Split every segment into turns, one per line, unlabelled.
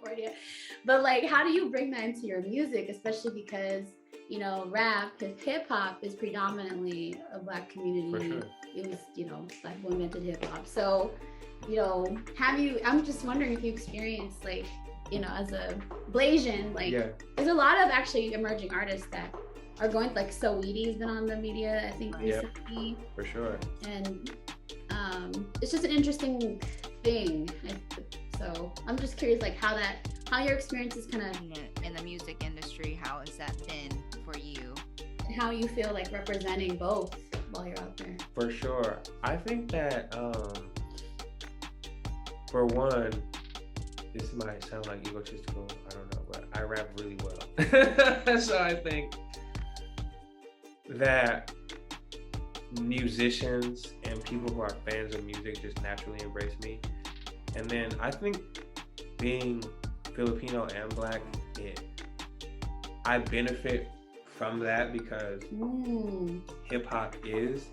California. But like, how do you bring that into your music, especially because, you know, rap, hip hop is predominantly a Black community.
For sure.
It was, you know, Black women invented hip hop. So, you know, I'm just wondering if you experienced, like, you know, as a Blasian, like, there's a lot of actually emerging artists that are going, like, Saweetie's been on the media, I think, recently.
For sure.
And it's just an interesting thing. So I'm just curious, like, how your experience is kind of
in the music industry, how has that been for you?
And how you feel like representing both while you're out there.
For sure. I think that, for one, this might sound like egotistical, I don't know, but I rap really well. So I think that musicians and people who are fans of music just naturally embrace me. And then I think being Filipino and Black, I benefit from that because hip hop is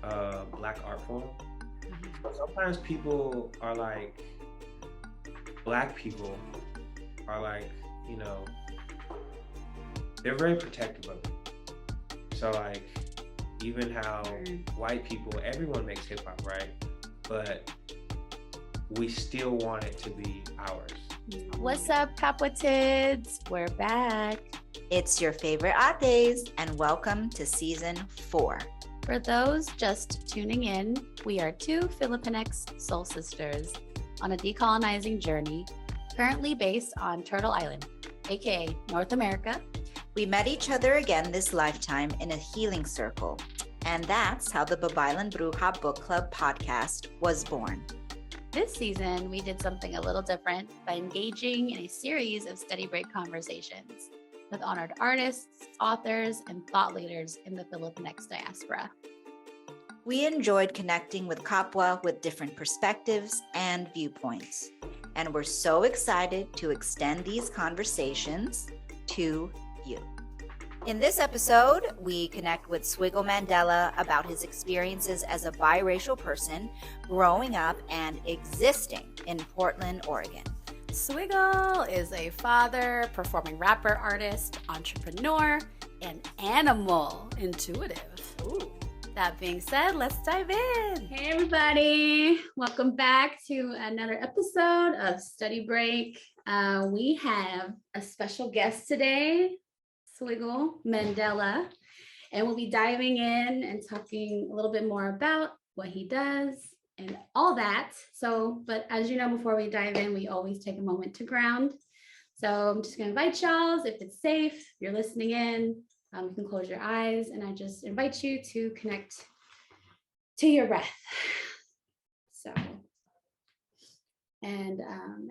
a Black art form. Sometimes people are like, Black people are like, you know, they're very protective of it. So like, even how white people, everyone makes hip hop, right? But we still want it to be ours.
What's up, Capwatids? We're back.
It's your favorite Ates, and welcome to season 4.
For those just tuning in, we are two Filipinx soul sisters on a decolonizing journey, currently based on Turtle Island, aka North America.
We met each other again this lifetime in a healing circle, and that's how the Babaylan Bruja Book Club podcast was born.
This season, we did something a little different by engaging in a series of study break conversations with honored artists, authors, and thought leaders in the Filipinx diaspora.
We enjoyed connecting with Kapwa with different perspectives and viewpoints, and we're so excited to extend these conversations to you. In this episode, we connect with Swiggle Mandela about his experiences as a biracial person growing up and existing in Portland, Oregon.
Swiggle is a father, performing rapper, artist, entrepreneur, and animal intuitive. Ooh. That being said, let's dive in.
Hey everybody, welcome back to another episode of Study Break. We have a special guest today, Swiggle Mandela, and we'll be diving in and talking a little bit more about what he does and all that. So, but as you know, before we dive in, we always take a moment to ground. So I'm just gonna invite y'all, if it's safe, if you're listening in, you can close your eyes, and I just invite you to connect to your breath. So, and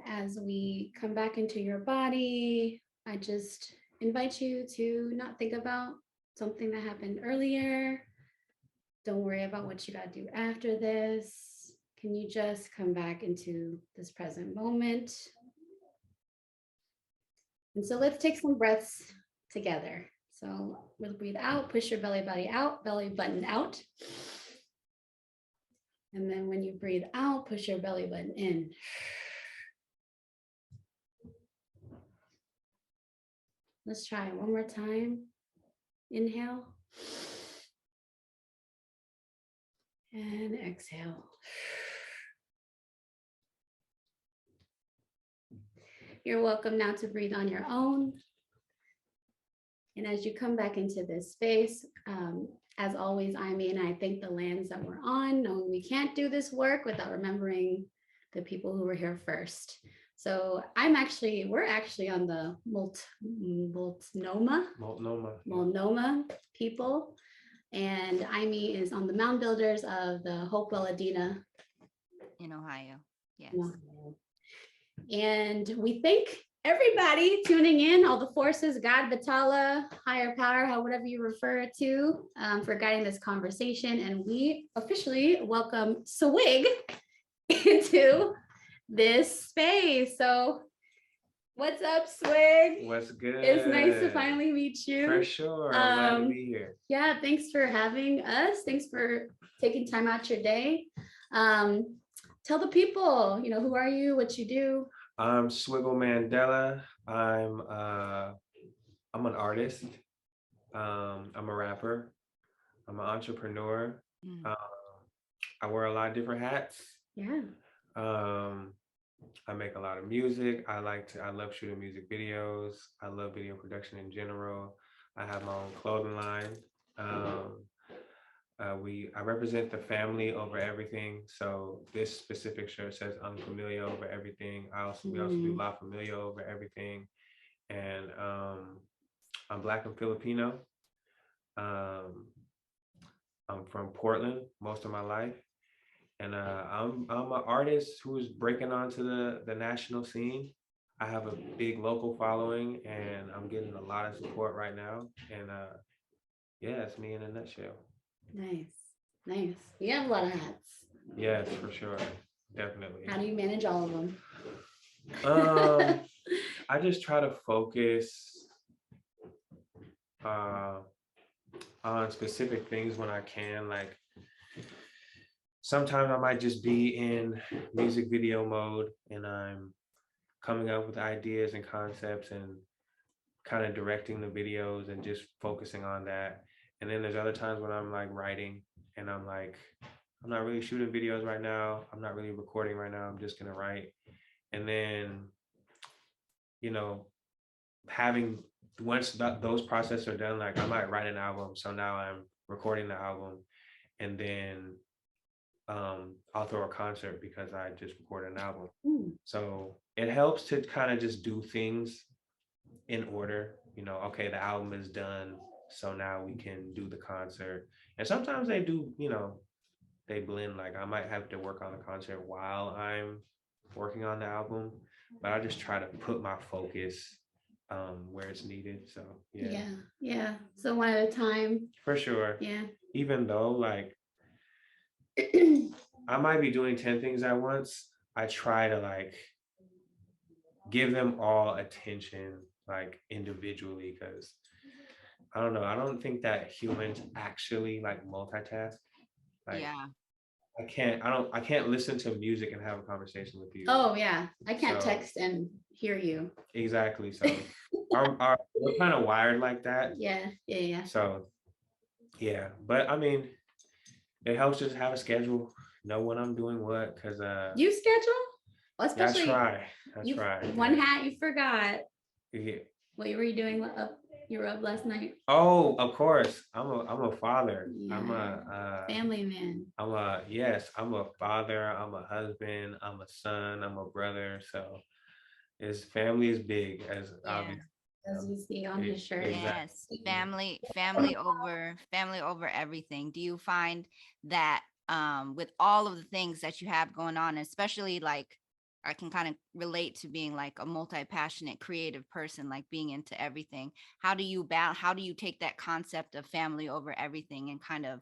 as we come back into your body, I just invite you to not think about something that happened earlier. Don't worry about what you got to do after this. Can you just come back into this present moment? And so let's take some breaths together. So we'll breathe out, push your belly button out. And then when you breathe out, push your belly button in. Let's try it one more time. Inhale. And exhale. You're welcome now to breathe on your own. And as you come back into this space, as always, I thank the lands that we're on, knowing we can't do this work without remembering the people who were here first. So we're actually on the Multnomah people. And Imi is on the mound builders of the Hopewell Adena.
In Ohio, yes.
And we thank everybody tuning in, all the forces, God, Vitala, higher power, whatever you refer it to, for guiding this conversation. And we officially welcome Swig into this space. So what's up, Swig?
What's good?
It's nice to finally meet you.
For sure. I'm glad to be here.
Yeah, thanks for having us. Thanks for taking time out your day. Tell the people, who are you, what you do?
I'm Swiggle Mandela. I'm an artist. I'm a rapper. I'm an entrepreneur.
Mm.
Um, I wear a lot of different hats.
Yeah.
Um, I make a lot of music. I love shooting music videos. I love video production in general. I have my own clothing line. Um, I represent the family over everything. So this specific shirt says unfamiliar over everything. We also do La Familia over everything. And I'm Black and Filipino. Um, I'm from Portland most of my life. And I'm an artist who's breaking onto the national scene. I have a big local following, and I'm getting a lot of support right now. And yeah, it's me in a nutshell.
Nice. Nice. You have a lot of hats.
Yes, for sure, definitely.
How do you manage all of them?
I just try to focus on specific things when I can. Like sometimes I might just be in music video mode, and I'm coming up with ideas and concepts and kind of directing the videos and just focusing on that. And then there's other times when I'm like writing and I'm like, I'm not really shooting videos right now. I'm not really recording right now. I'm just gonna write. And then, you know, having once those processes are done, like I might write an album. So now I'm recording the album, and then I'll throw a concert because I just recorded an album. So it helps to kind of just do things in order. Okay, the album is done, so now we can do the concert. And sometimes they do, they blend. Like I might have to work on the concert while I'm working on the album, but I just try to put my focus where it's needed. So
Yeah. So one at a time.
For sure.
Yeah.
Even though like I might be doing 10 things at once, I try to like give them all attention like individually, because I don't know, I don't think that humans actually like multitask. Like
Yeah.
I can't listen to music and have a conversation with you.
Oh yeah. I can't text and hear you.
Exactly. So we're kind of wired like that.
Yeah.
So yeah, but I mean, it helps just have a schedule, know when I'm doing what, because
you schedule? Well, especially
I try.
One hat you forgot.
Yeah.
What were you doing up? You were up last night.
Oh, of course. I'm a father.
Yeah.
I'm a
family man.
I'm a father. I'm a husband. I'm a son. I'm a brother. So his family is big, as obviously.
As you see on his shirt.
Yes, family over everything. Do you find that with all of the things that you have going on, especially like I can kind of relate to being like a multi-passionate creative person, like being into everything. How do you take that concept of family over everything and kind of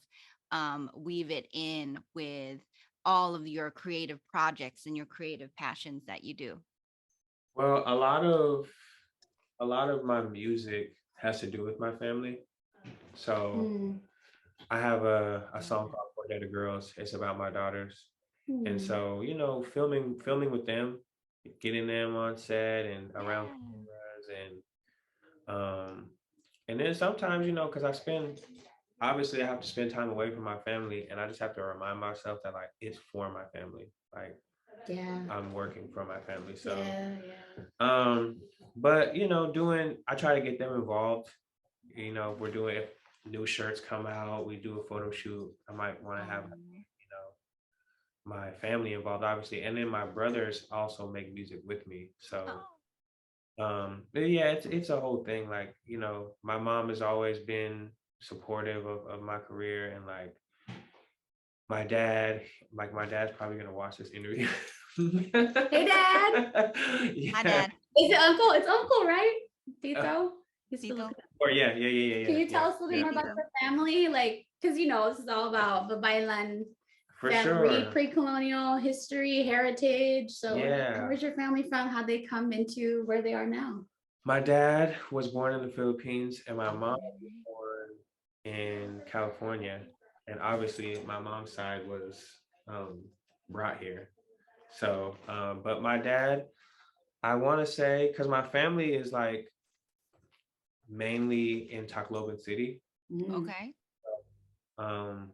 weave it in with all of your creative projects and your creative passions that you do?
Well, a lot of my music has to do with my family. So I have a song called Four Dead Girls. It's about my daughters. And so, filming with them, getting them on set and around cameras, and then sometimes, because obviously I have to spend time away from my family, and I just have to remind myself that like it's for my family. Like I'm working for my family. So but I try to get them involved. We're doing, if new shirts come out, we do a photo shoot. I might want to have my family involved, obviously, and then my brothers also make music with me. So but yeah, it's a whole thing. Like, my mom has always been supportive of my career, and like my dad's probably gonna watch this interview.
Hey, Dad.
Yeah.
Hi, Dad.
Is it uncle? It's uncle, right? Tito?
Tito?
Or yeah.
Can you tell us a little bit more about the family? Like, because this is all about Babaylan.
For sure.
Pre-colonial history, heritage. So where's your family from? How'd they come into where they are now?
My dad was born in the Philippines, and my mom was born in California. And obviously my mom's side was brought here. So, but my dad I want to say, because my family is like mainly in Tacloban City.
Okay.
Um,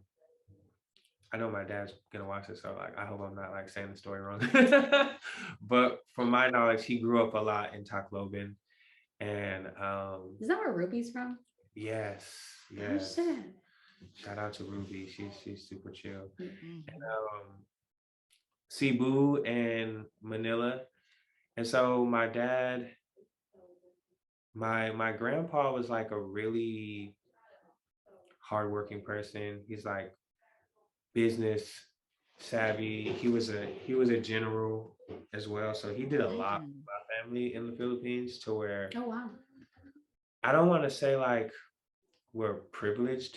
I know my dad's gonna watch this, so like I hope I'm not like saying the story wrong. But from my knowledge, he grew up a lot in Tacloban, and
Is that where Ruby's from?
yes,
Oh,
yes.
shit.
Shout out to Ruby, she's super chill.
Mhm.
Cebu and Manila, and so my dad, my grandpa was like a really hardworking person. He's like business savvy. He was a general as well. So he did a lot with
Mm.
my family in the Philippines to where
Oh, wow.
I don't want to say like we're privileged,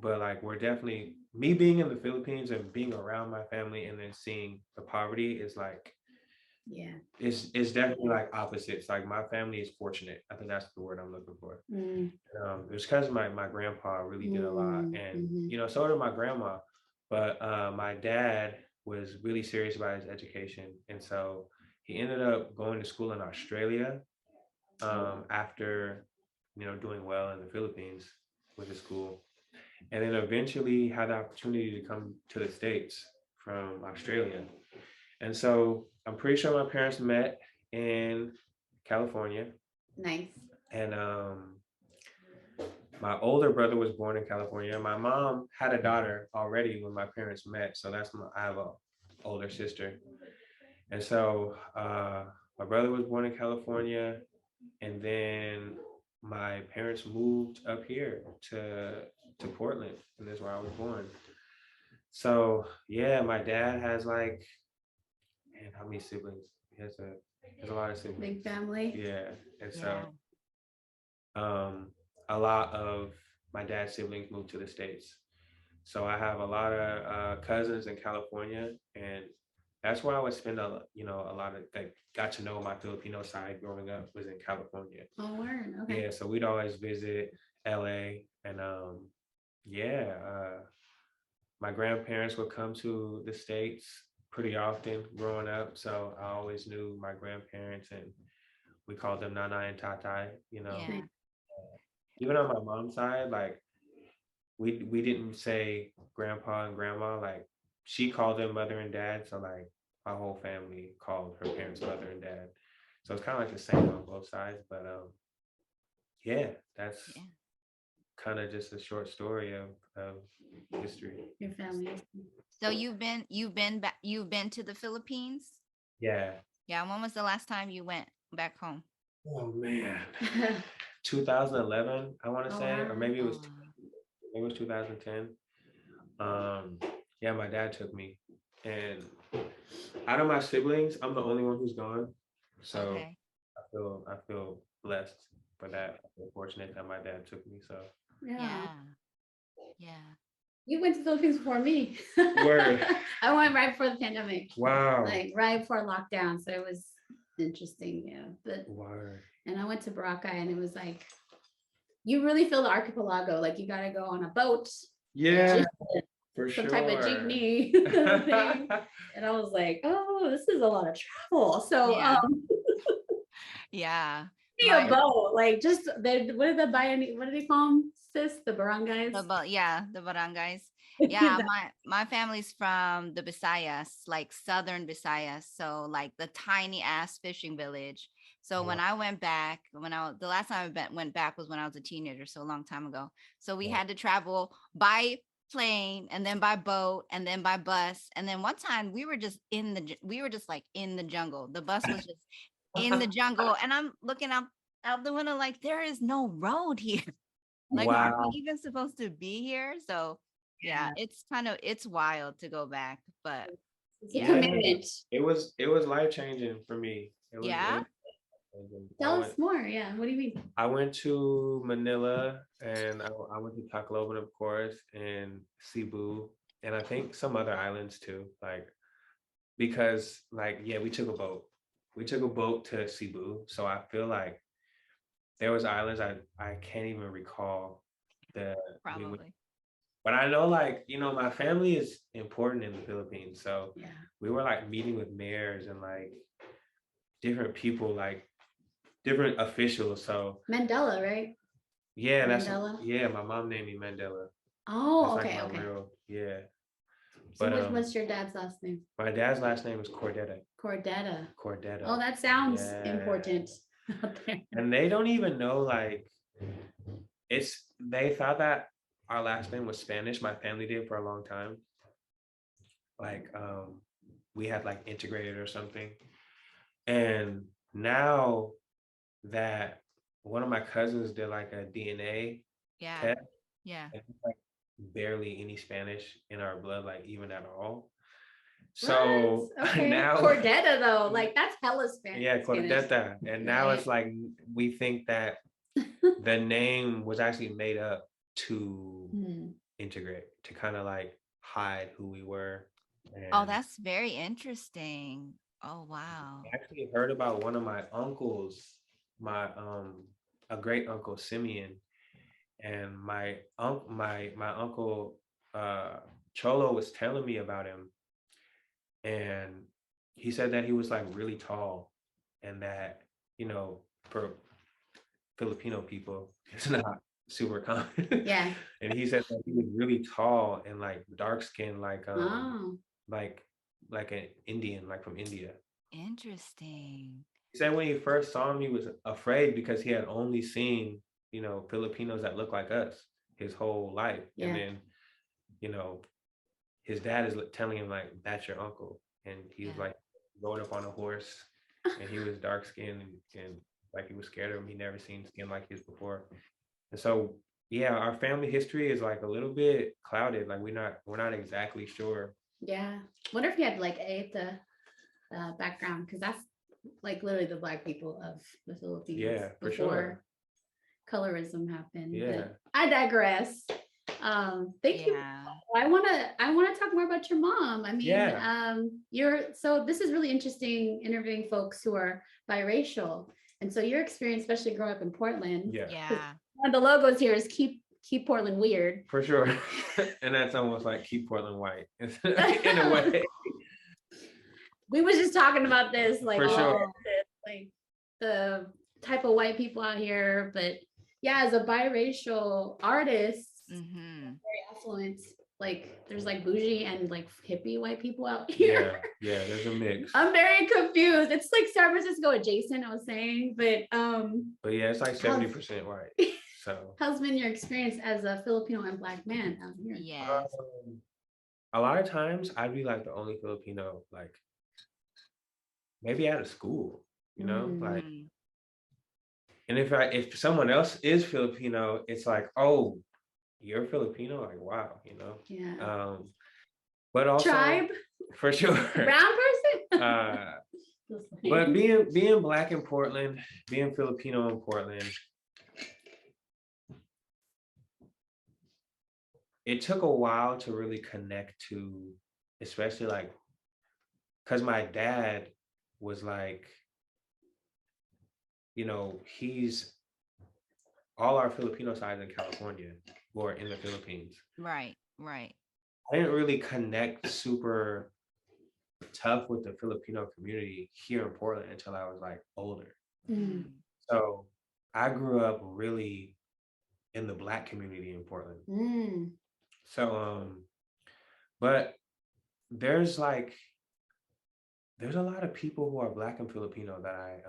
but like we're definitely me being in the Philippines and being around my family and then seeing the poverty is like
Yeah.
it's definitely like opposites. Like my family is fortunate. I think that's the word I'm looking for.
Mm.
It was because my grandpa really did a lot, and so did my grandma. But my dad was really serious about his education, and so he ended up going to school in Australia after doing well in the Philippines with his school, and then eventually had the opportunity to come to the States from Australia. And so I'm pretty sure my parents met in California,
Nice.
and my older brother was born in California. My mom had a daughter already when my parents met, so I have a older sister, and so my brother was born in California, and then my parents moved up here to Portland, and that's where I was born. So yeah, my dad has like, man, how many siblings? He has a lot of siblings.
Big family.
Yeah, and
Yeah.
so a lot of my dad's siblings moved to the States. So I have a lot of cousins in California, and that's where I would spend a lot of like got to know my Filipino side growing up was in California.
Oh, word. Okay.
Yeah, so we'd always visit LA, and yeah, my grandparents would come to the States pretty often growing up. So I always knew my grandparents, and we called them Nana and Tatai.
Yeah.
Even on my mom's side, like we didn't say grandpa and grandma. Like she called them mother and dad. So like my whole family called her parents mother and dad. So it's kind of like the same on both sides. But yeah, that's
Yeah.
kind of just a short story of history.
Your family.
So you've been to the Philippines?
Yeah.
Yeah. When was the last time you went back home?
Oh man. 2011, I want to
Oh,
say,
wow.
or maybe it was 2010. Yeah, my dad took me, and out of my siblings, I'm the only one who's gone. So
Okay.
I feel blessed for that. I feel fortunate that my dad took me. So
Yeah.
Yeah. Yeah.
You went to the Philippines before me.
Word.
I went right before the pandemic.
Wow.
Like right before lockdown. So it was interesting. Yeah. But
Word.
and I went to Boracay, and it was like you really feel the archipelago. Like you gotta go on a boat.
Yeah,
Just
for
some
sure.
type of jeepney thing. And I was like, oh, this is a lot of travel. So
Yeah. Yeah.
be a boat, like just what did they call them, sis? The barangays.
The barangays. Yeah, my family's from the Visayas, like southern Visayas. So like the tiny ass fishing village. So when I went back, the last time went back was when I was a teenager, so a long time ago. So we had to travel by plane and then by boat and then by bus. And then one time we were just like in the jungle. The bus was just in the jungle, and I'm looking out the window like there is no road here. Like, are we even supposed to be here? So yeah, it's wild to go back, but
it's a commitment.
It was life changing for me. It was
Tell us more. Yeah. What do you mean?
I went to Manila, and I went to Tacloban, of course, and Cebu, and I think some other islands too. Like because like yeah, we took a boat. We took a boat to Cebu, so I feel like there was islands I can't even recall
probably.
but I know like my family is important in the Philippines, so
Yeah.
we were like meeting with mayors and like different people, like different officials. So
Mandela, right?
yeah,
Mandela?
my mom named me Mandela.
Oh,
That's
okay,
like my
okay.
real, yeah.
So
But
what's your dad's last name?
my dad's last name is Cordetta.
Cordetta.
Cordetta.
Oh, that sounds
Yeah.
important out there.
And they don't even know, like, they thought that our last name was Spanish. My family did for a long time. Like, we had like integrated or something. And now that one of my cousins did like a DNA test,
Yeah.
and it's, like, barely any Spanish in our blood, like even at all. So
What? Okay.
now
Cordetta though, like that's hella Spanish.
yeah, Cordetta. And now
Right.
it's like we think that the name was actually made up to integrate, to kind of like hide who we were.
Oh,
And
that's very interesting. Oh, wow.
I actually heard about one of my uncles, my a great uncle Simeon, and my uncle Cholo was telling me about him, and he said that he was like really tall, and that, you know, for Filipino people, it's not super common.
Yeah.
And he said that he was really tall and like dark skinned, like
Oh.
like an Indian, like from India.
Interesting.
He said when he first saw him, he was afraid because he had only seen, you know, Filipinos that look like us his whole life.
Yeah.
And then, you know, his dad is telling him like, that's your uncle. And he was like rode up on a horse, and he was dark skinned, and like he was scared of him. He never seen skin like his before. And so yeah, our family history is like a little bit clouded. Like we're not exactly sure.
Yeah. Wonder if you had like the background, because that's like literally the Black people of the Philippines.
Yeah, for
before
sure.
Colorism happened.
Yeah.
But I digress. Thank you. I wanna talk more about your mom. I mean, so this is really interesting, interviewing folks who are biracial. And so your experience, especially growing up in Portland.
Yeah.
One of the logos here is keep Portland weird.
For sure. And that's almost like keep Portland white in a way.
We was just talking about this, like,
For sure.
like the type of white people out here. But yeah, as a biracial artist, very affluent, like there's like bougie and like hippie white people out here.
Yeah, there's a mix.
I'm very confused. It's like San Francisco adjacent, I was saying, but
yeah, it's like 70% white. So
how's been your experience as a Filipino and Black man out here?
Yes.
A lot of times I'd be like the only Filipino, like maybe out of school, you know, like, and if someone else is Filipino, it's like, oh, you're Filipino, like, wow, you know.
Yeah.
But also
tribe,
for sure,
brown person.
But being Black in Portland, being Filipino in Portland, it took a while to really connect to, especially like, because my dad was like, you know, he's all our Filipino sides in California or in the Philippines.
Right.
I didn't really connect super tough with the Filipino community here in Portland until I was like older. So I grew up really in the Black community in Portland. So but there's a lot of people who are Black and Filipino that I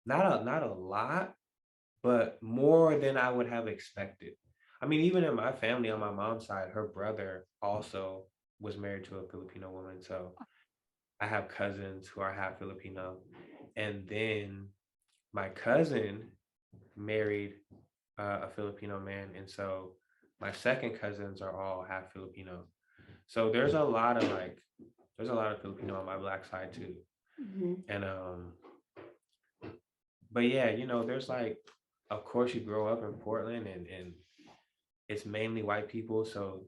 not a lot, but more than I would have expected. I mean, even in my family on my mom's side, her brother also was married to a Filipino woman. So I have cousins who are half Filipino. And then my cousin married a Filipino man. And so my second cousins are all half Filipino. So there's a lot of Filipino on my Black side too. And but yeah, you know, there's like, of course you grow up in Portland and it's mainly white people. So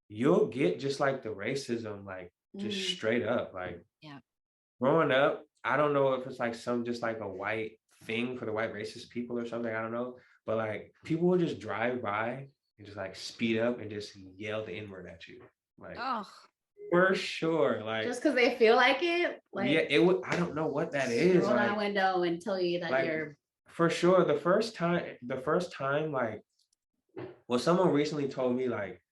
you'll get just like the racism, like just straight up, like growing up, I don't know if it's like just like a white thing for the white racist people or something, I don't know. But like people will just drive by and just like speed up and just yell the N-word at you. Like, For sure. Like,
Just because they feel like it. Like,
yeah, it would. I don't know what that is.
roll down a
Like,
window and tell you that
like,
you're.
for sure, the first time, like, well, someone recently told me like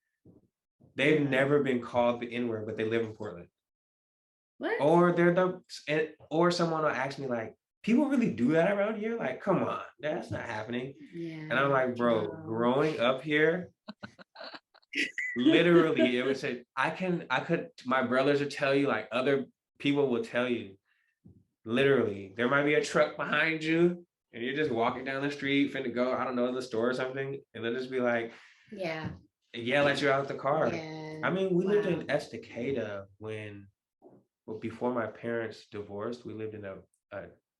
they've never been called the N-word, but they live in Portland.
What?
Or or someone will ask me like, people really do that around here? Like, come on, that's not happening.
Yeah.
And I'm like, bro, growing up here, literally, it would say, my brothers would tell you, like other people will tell you, literally, there might be a truck behind you and you're just walking down the street, finna go, I don't know, to the store or something. And they'll just be like,
yeah,
yell at you out the car.
Yeah.
I mean, we lived
Wow.
in Estacada before my parents divorced, we lived in a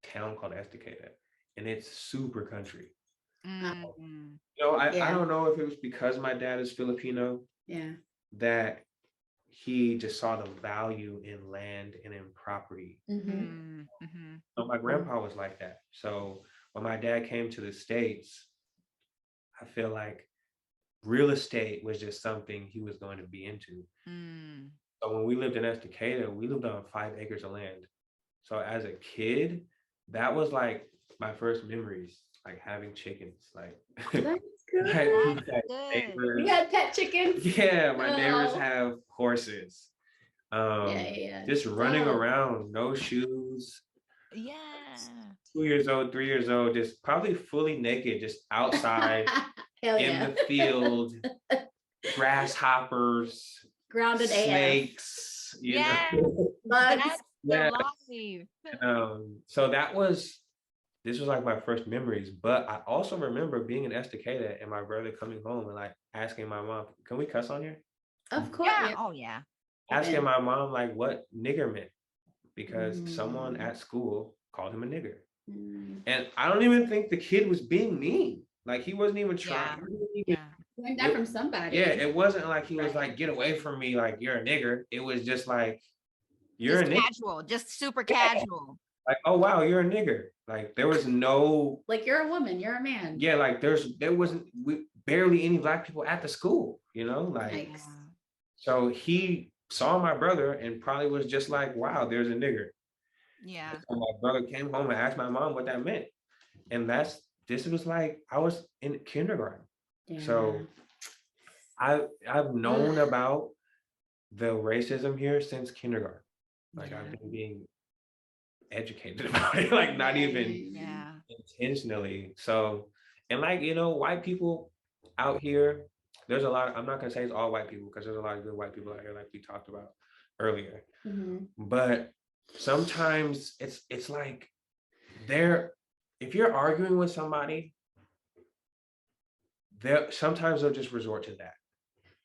town called Estacada, and it's super country.
Mhm.
You know, I
Yeah.
don't know if it was because my dad is Filipino
Yeah.
that he just saw the value in land and in property.
Mm-hmm.
Mhm.
So my grandpa was like that. So when my dad came to the States, I feel like real estate was just something he was going to be into.
Mm.
So when we lived in Estacada, we lived on 5 acres of land. So as a kid, that was like my first memories, like having chickens, like
That's good.
like,
That's
like
good.
neighbors.
You had pet chickens.
Yeah, my neighbors
Oh.
have horses.
Yeah.
Just running
So-
around, no shoes,
Yeah.
2 years old, 3 years old, just probably fully naked, just outside
Hell
in
yeah.
the field, grasshoppers,
Grounded
snakes, you
Yeah.
know.
Bugs.
That's
Yeah.
the life.
So this was like my first memories, but I also remember being in Estacada and my brother coming home and like asking my mom, can we cuss on here?
Of course.
Yeah.
Yeah.
Oh yeah.
Asking my mom like what nigger meant because someone
Mm.
at school called him a nigger.
Mm.
And I don't even think the kid was being mean. Like he wasn't even trying.
Yeah.
Learned that from somebody.
Yeah, it wasn't like he was
Right.
like, get away from me, like you're a nigger. It was just like, you're
Just
a nigger.
casual, just super casual.
Like, oh wow, you're a nigger. Like there was no,
Like you're a woman, you're a man.
yeah, like there wasn't barely any black people at the school, you know, like
Yikes.
so he saw my brother and probably was just like, wow, there's a nigger.
Yeah.
So my brother came home and asked my mom what that meant. And this was like I was in kindergarten.
Yeah.
So I've known about the racism here since kindergarten. Like
Yeah.
I've been being educated about it, like not even
Yeah.
intentionally. So, and like, you know, white people out here, there's a lot, I'm not gonna say it's all white people because there's a lot of good white people out here like we talked about earlier.
Mhm.
But sometimes it's like if you're arguing with somebody, sometimes they'll just resort to that.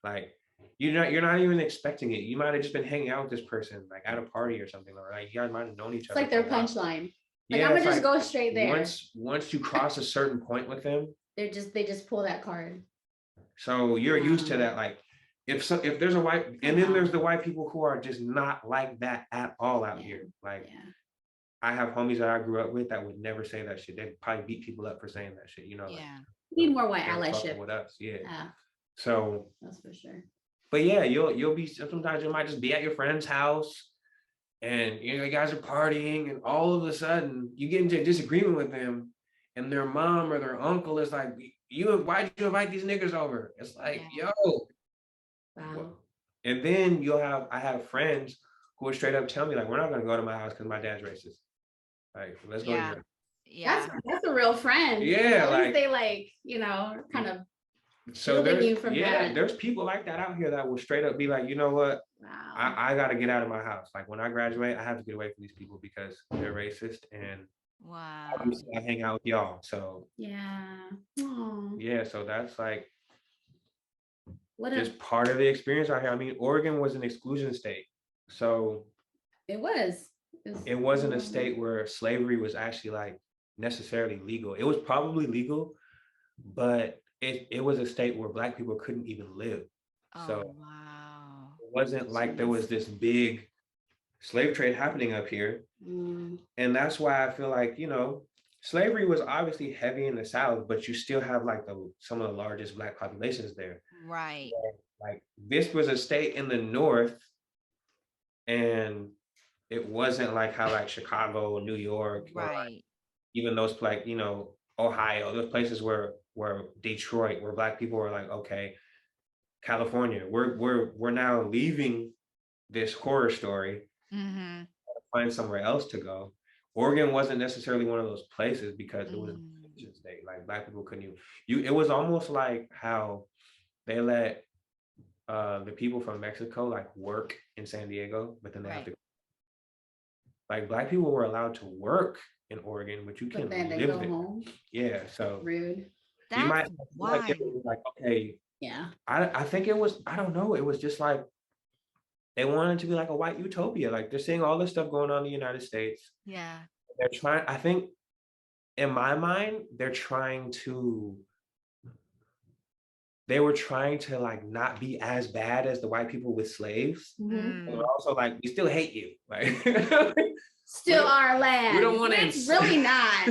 Like you're not even expecting it. You might have just been hanging out with this person like at a party or something, or like you guys might have known each
It's
other.
like their
for a while.
punchline. Like
Yeah,
I'm gonna
it's
just
like
go straight there.
Once you cross a certain point with them,
they just pull that card.
so you're used to that. Like if there's a white, and then there's the white people who are just not like that at all out here. Like I have homies that I grew up with that would never say that shit. They'd probably beat people up for saying that shit, you know.
Yeah.
Like,
Need more white
they're fucking
allyship.
with us, yeah.
Yeah,
So
that's for sure.
but yeah, you'll be, sometimes you might just be at your friend's house and you know you guys are partying and all of a sudden you get into a disagreement with them and their mom or their uncle is like, why'd you invite these niggas over? It's like, yo.
Wow.
And then I have friends who would straight up tell me like, we're not gonna go to my house because my dad's racist. Like, let's go to your.
Yeah.
That's a real friend.
Yeah,
At least
like
they kind of
so
shielding you from that.
there's people like that out here that will straight up be like, you know what?
Wow.
I gotta get out of my house. Like when I graduate, I have to get away from these people because they're racist and
Wow.
obviously I hang out with y'all. So
Yeah. Aw.
yeah, so that's like
What
just part of the experience out here. I mean, Oregon was an exclusion state. So
it was.
it wasn't a state where slavery was actually like necessarily legal. It was probably legal, but it was a state where Black people couldn't even live. So
wow.
it wasn't like there was this big slave trade happening up here.
Mm.
And that's why I feel like, you know, slavery was obviously heavy in the South, but you still have like some of the largest Black populations there.
Right.
Like this was a state in the North and it wasn't like how like Chicago, New York, or like
Right.
even those like Ohio, those places where Detroit, where Black people were like, okay, California, we're now leaving this horror story,
Mm-hmm.
find somewhere else to go. Oregon wasn't necessarily one of those places because it was a
Mm.
religious state. Like Black people couldn't it was almost like how they let the people from Mexico like work in San Diego, but then they have
Right.
to like Black people were allowed to work in Oregon, but you
But
can
then they
live
go
there.
home.
Yeah, so
Rude.
you might
That's
feel like it
wild.
was like, okay,
Yeah.
I think it was, I don't know, it was just like they wanted to be like a white utopia. Like they're seeing all this stuff going on in the United States.
Yeah.
They're trying, I think in my mind, they were trying to like not be as bad as the white people with slaves.
Mhm.
But
Mm.
also like, we still hate you. Like
Still our land.
we don't want to
It's really not.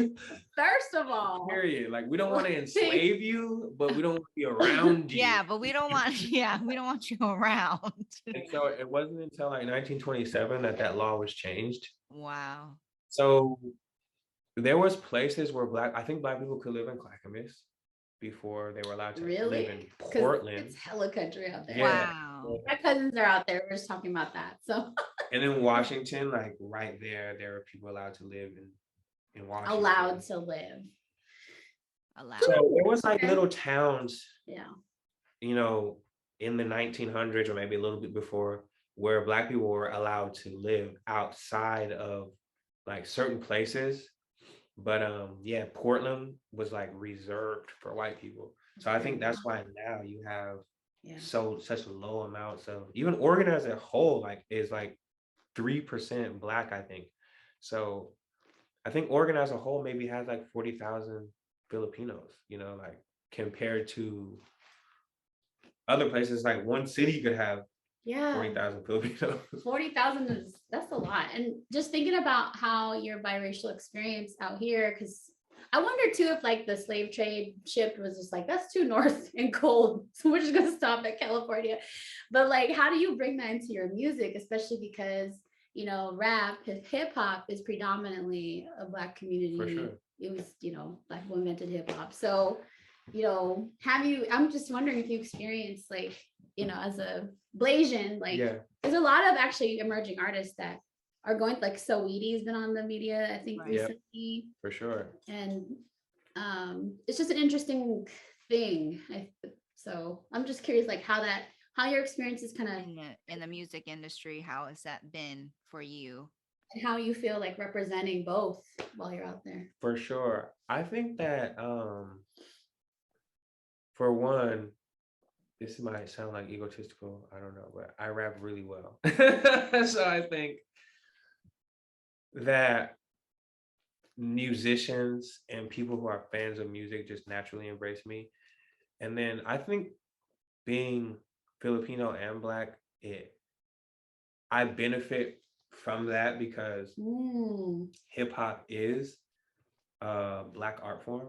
First of all.
period. Like we don't want to enslave you, but we don't want to be around you.
Yeah, but we don't want we don't want you around.
And so it wasn't until like 1927 that that law was changed.
Wow.
So there was places where I think Black people could live in Clackamas before they were allowed to live
Really?
in
'Cause
Portland.
it's hella country out there.
Yeah.
Wow.
My cousins are out there. We're just talking about that. So
And in Washington, like right there were people allowed to live in Washington.
allowed to live.
Allowed.
So there was like
Okay.
little towns,
Yeah.
In the 1900s or maybe a little bit before, where Black people were allowed to live outside of like certain places. But yeah, Portland was like reserved for white people. So I think that's why now you have
Yeah.
such low amounts of, even Oregon as a whole like is like 3% Black, I think. So I think Oregon as a whole maybe has like 40,000 Filipinos, like compared to other places, like one city could have
Yeah.
40,000 Filipinos.
40,000 that's a lot. And just thinking about how your biracial experience out here, because I wonder too if like the slave trade ship was just like, that's too north and cold, so we're just gonna stop at California. But like, how do you bring that into your music, especially because rap, hip hop is predominantly a Black community.
For sure.
It was Black people invented hip hop. So I'm just wondering if you experienced like as a Blasian, like there's a lot of actually emerging artists that are going, like Saweetie's been on the media, I think, recently.
For sure.
And it's just an interesting thing. So I'm just curious, like how your experience is kind of
in the music industry, how has that been for you?
And how you feel like representing both while you're out there.
For sure. I think that for one, this might sound like egotistical, I don't know, but I rap really well. So I think that musicians and people who are fans of music just naturally embrace me. And then I think being Filipino and Black, I benefit from that because hip hop is a Black art form.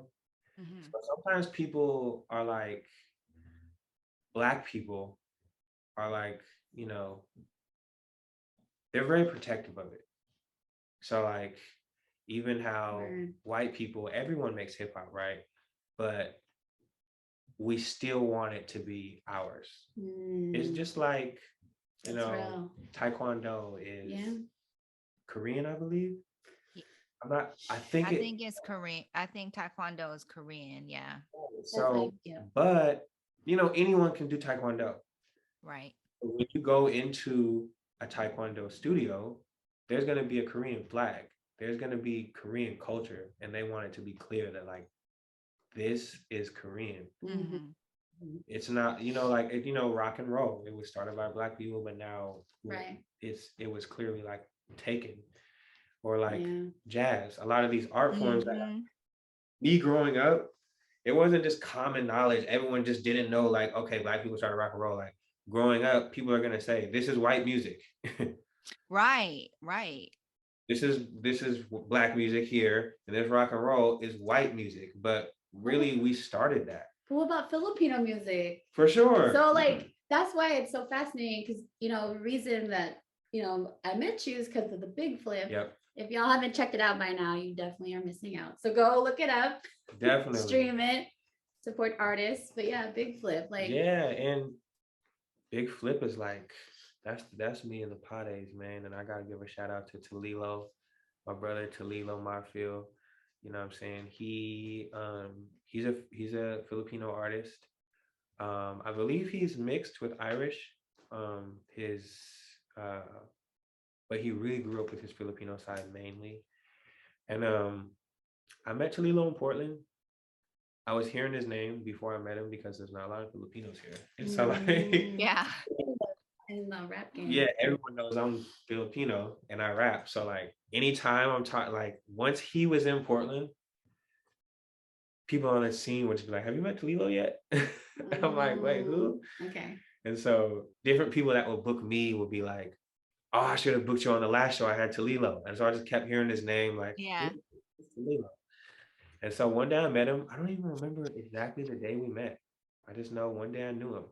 Mm-hmm. So sometimes people are like, Black people are like, they're very protective of it. So like, even how white people, everyone makes hip hop, right? But we still want it to be ours. It's just like, Taekwondo is Korean, I believe. I think
it's Korean. I think Taekwondo is Korean. Yeah.
So, but anyone can do Taekwondo.
Right.
When you go into a Taekwondo studio, there's going to be a Korean flag. There's going to be Korean culture, and they want it to be clear that like, this is Korean. Mm-hmm. It's not, rock and roll. It was started by Black people, but now it was clearly like taken. Or like jazz. A lot of these art forms that me growing up, it wasn't just common knowledge. Everyone just didn't know like, okay, Black people started rock and roll. Like growing up, people are gonna say, this is white music.
Right.
This is Black music here, and this rock and roll is white music. But really, we started that.
But what about Filipino music?
For sure.
So like that's why it's so fascinating, because the reason that I met you because of the Big Flip.
Yep.
If y'all haven't checked it out by now, you definitely are missing out. So go look it up.
Definitely.
Stream it. Support artists. But yeah, Big Flip. Like,
yeah, and Big Flip is like, that's me in the pot days, man. And I gotta give a shout out to Talilo, my brother Talilo Marfield. You know what I'm saying? He's a Filipino artist. I believe he's mixed with Irish. But he really grew up with his Filipino side mainly. And I met Talilo in Portland. I was hearing his name before I met him because there's not a lot of Filipinos here. And so like,
Yeah.
in the rap game.
Yeah, everyone knows I'm Filipino and I rap. So like anytime I'm talking, like once he was in Portland, people on the scene would just be like, "Have you met Talilo yet?" I'm like, "Wait, who?"
Okay.
And so different people that would book me would be like, "Oh, I should have booked you on the last show. I had Talilo." And so I just kept hearing his name, like,
Yeah.
Talilo. And so one day I met him. I don't even remember exactly the day we met. I just know one day I knew him.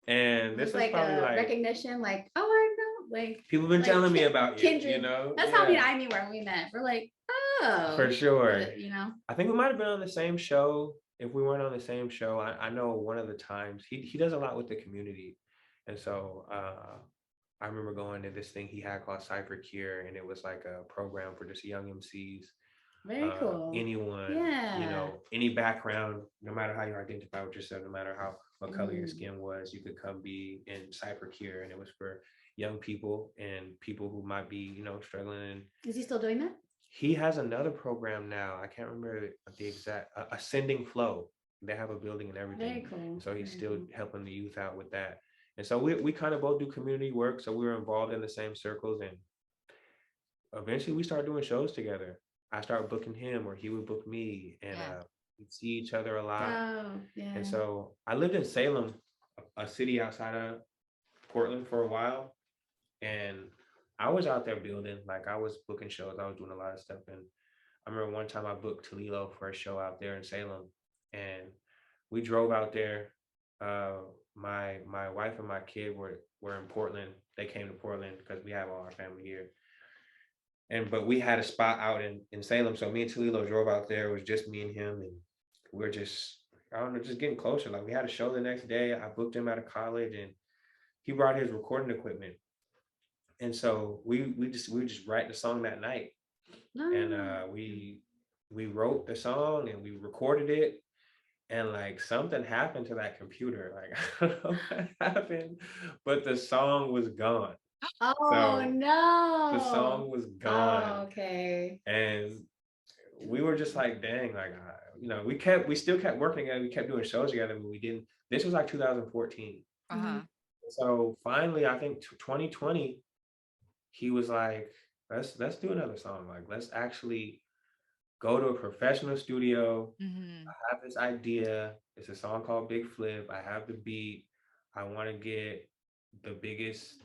And this is
like
probably
a
like
recognition, like, oh, I know, like
people been telling me about you,
kindred.
you know.
That's how me and I knew when we met. We're like, oh,
for sure.
But,
I think we might have been on the same show. If we weren't on the same show, I know one of the times he does a lot with the community, and so I remember going to this thing he had called Cypher Cure, and it was like a program for just young MCs.
Very cool.
Anyone, any background, no matter how you identify with yourself, no matter what color your skin was, you could come be in Cypher Cure, and it was for young people and people who might be, struggling.
Is he still doing that?
He has another program now. I can't remember the exact Ascending Flow. They have a building and everything.
Very cool.
So he's still helping the youth out with that. And so we kind of both do community work. So we were involved in the same circles, and eventually we started doing shows together. I started booking him, or he would book me, and we'd see each other a lot.
Oh, yeah.
And so I lived in Salem, a city outside of Portland, for a while, and I was out there building. Like I was booking shows, I was doing a lot of stuff. And I remember one time I booked Talilo for a show out there in Salem, and we drove out there. My wife and my kid were in Portland. They came to Portland because we have all our family here. But we had a spot out in Salem. So me and Talilo drove out there. It was just me and him. And we're just, I don't know, just getting closer. Like we had a show the next day. I booked him out of college, and he brought his recording equipment. And so we just write the song that night. And we wrote the song and we recorded it. And like something happened to that computer. Like I don't know what happened, but the song was gone.
Oh, no.
The song was gone.
Oh, okay.
And we were just like, dang, like, we still kept working together. We kept doing shows together, but we didn't. This was like 2014. So finally, I think 2020, he was like, let's do another song. Like, let's actually go to a professional studio. I have this idea. It's a song called Big Flip. I have the beat. I want to get the biggest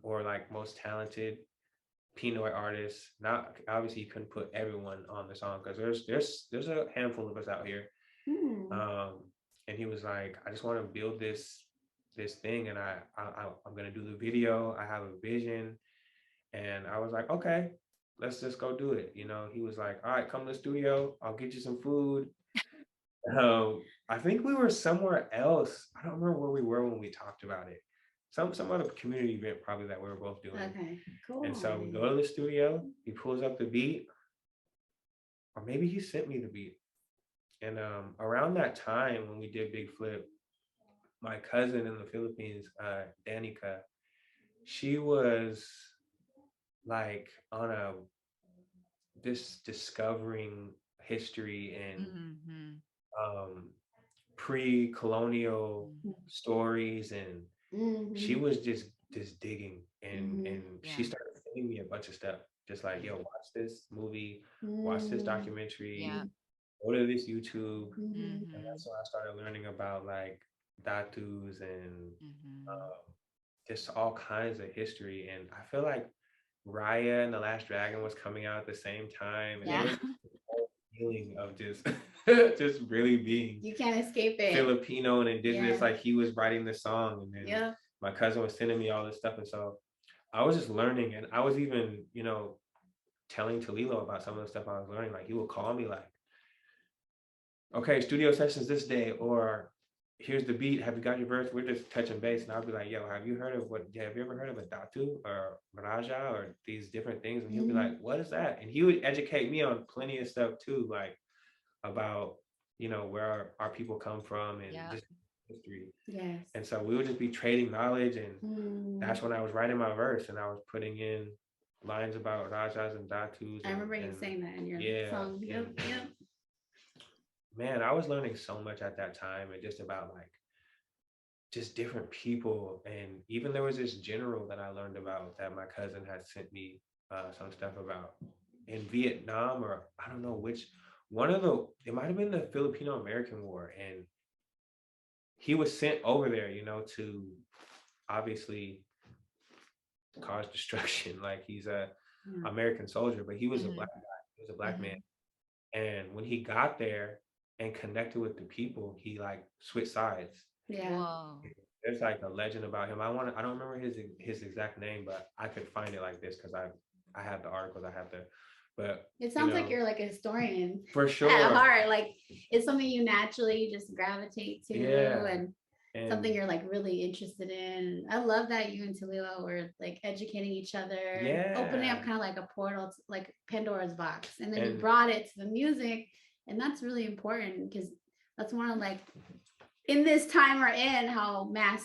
or like most talented Pinoy artists. Not obviously you couldn't put everyone on the song because there's a handful of us out here. And he was like, I just want to build this thing, and I'm gonna do the video. I have a vision. And I was like, okay, let's just go do it. He was like, all right, come to the studio. I'll get you some food. I think we were somewhere else. I don't remember where we were when we talked about it. Some other community event probably that we were both doing.
Okay, cool.
And so we go to the studio, he pulls up the beat, or maybe he sent me the beat. And around that time when we did Big Flip, my cousin in the Philippines, Danica, she was like on this discovering history and pre-colonial stories, and she was just digging and she started sending me a bunch of stuff, just like, yo, watch this movie, watch this documentary, go to this YouTube. And that's when I started learning about like Datus and just all kinds of history. And I feel like Raya and The Last Dragon was coming out at the same time, and it was the whole feeling of just really being,
you can't escape it,
Filipino and indigenous. Like he was writing the song, and then my cousin was sending me all this stuff. And so I was just learning, and I was even, telling Talilo about some of the stuff I was learning. Like he would call me like, okay, studio sessions this day, or here's the beat. Have you got your verse? We're just touching base. And I'll be like, yo, have you ever heard of a datu or maraja or these different things? And he'll be like, what is that? And he would educate me on plenty of stuff too, like about, where our people come from and just history.
Yes.
And so we would just be trading knowledge. And that's when I was writing my verse, and I was putting in lines about rajas and datus.
I remember you saying that in your song. Yep.
Man, I was learning so much at that time, and just about like just different people. And even there was this general that I learned about that my cousin had sent me some stuff about in Vietnam, or I don't know which one of it might have been the Filipino American War. And he was sent over there, to obviously cause destruction. Like he's a American soldier, but he was a black guy. He was a black man. And when he got there and connected with the people, he like switched sides.
Yeah.
Whoa.
There's like a legend about him. I don't remember his exact name, but I could find it like this because I have the articles. But
it sounds like you're like a historian
for sure
at heart. Like it's something you naturally just gravitate to, and something you're like really interested in. I love that you and Talilo were like educating each other, opening up kind of like a portal to like Pandora's box, and then you brought it to the music. And that's really important because that's one of like in this time we're in, how mass,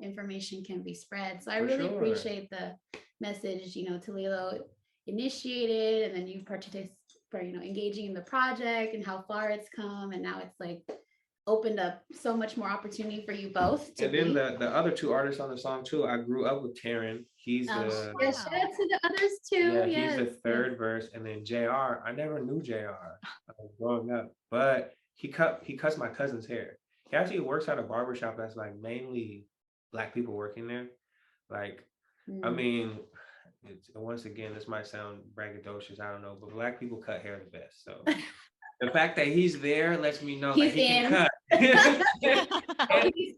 information can be spread. So I really appreciate the message, Talilo initiated, and then you participated for, engaging in the project and how far it's come. And now it's like opened up so much more opportunity for you both.
And then the other two artists on the song too, I grew up with Taryn. He's
shout out to the others too.
He's the third verse. And then JR, I never knew JR growing up, but he cuts my cousin's hair. He actually works at a barbershop that's like mainly Black people working there. Like, I mean, once again, this might sound braggadocious, I don't know, but Black people cut hair the best. So the fact that he's there lets me know that he can cut. and he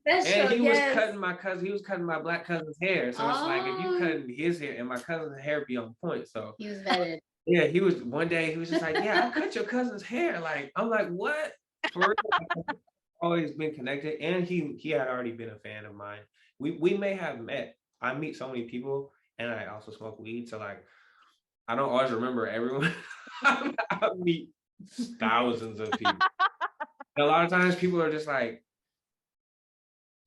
was cutting my cousin. He was cutting my Black cousin's hair. So it's like, if you cutting his hair, and my cousin's hair be on point. So
he was vetted.
Yeah, one day he was just like, yeah, I cut your cousin's hair. Like, I'm like, what? For real? Always been connected, and he had already been a fan of mine. We may have met. I meet so many people, and I also smoke weed, so like I don't always remember everyone. I meet thousands of people. And a lot of times people are just like,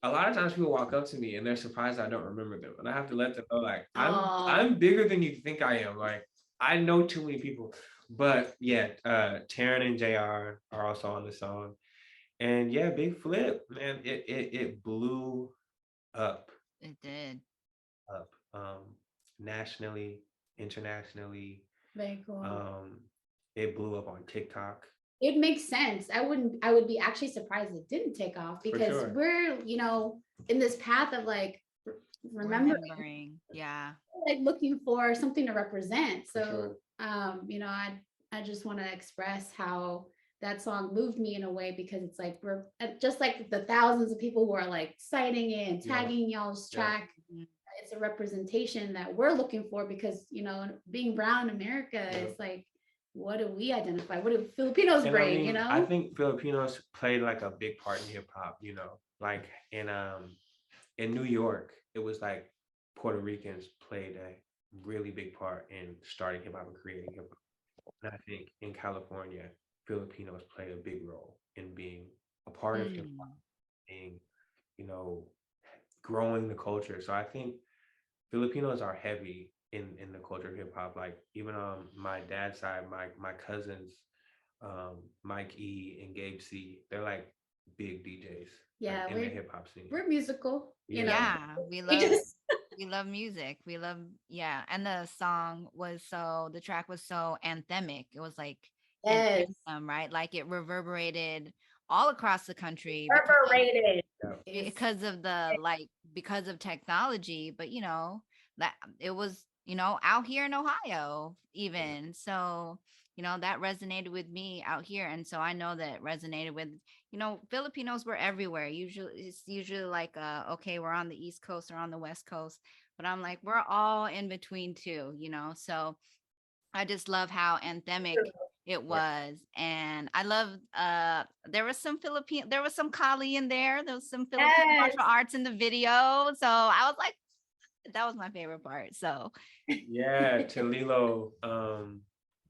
a lot of times people walk up to me and they're surprised I don't remember them, and I have to let them know like I'm bigger than you think I am. Like I know too many people. But yeah, Taryn and JR are also on the song. And yeah, Big Flip, man, it blew up.
It did.
Up. Nationally, internationally.
Very cool.
It blew up on TikTok.
It makes sense. I would be actually surprised it didn't take off, because we're, in this path of like remembering.
Yeah.
Like looking for something to represent. So I just want to express how that song moved me in a way, because it's like we're just like the thousands of people who are like citing it and tagging y'all's track. It's a representation that we're looking for, because being brown in America is like, what do we identify? What do Filipinos bring?
I think Filipinos played like a big part in hip hop. Like in New York, it was like Puerto Ricans played a really big part in starting hip hop and creating hip hop. And I think in California, Filipinos play a big role in being a part of hip hop, being, growing the culture. So I think Filipinos are heavy in the culture of hip hop. Like even on my dad's side, my cousins, Mike E and Gabe C, they're like big DJs.
Yeah,
like, in the hip hop scene.
We're musical.
Yeah, we love music. We love and the track was so anthemic. It was like an anthem, right? Like it reverberated all across the country. Because of technology, but that it was out here in Ohio even. So that resonated with me out here. And so I know that it resonated with, Filipinos were everywhere. It's usually like, okay, we're on the East Coast or on the West Coast, but I'm like, we're all in between too, so I just love how anthemic it was. And I love there was some Kali in there. There was some Filipino
Yes.
martial arts in the video. So I was like, that was my favorite part. So
Yeah, Chalilo,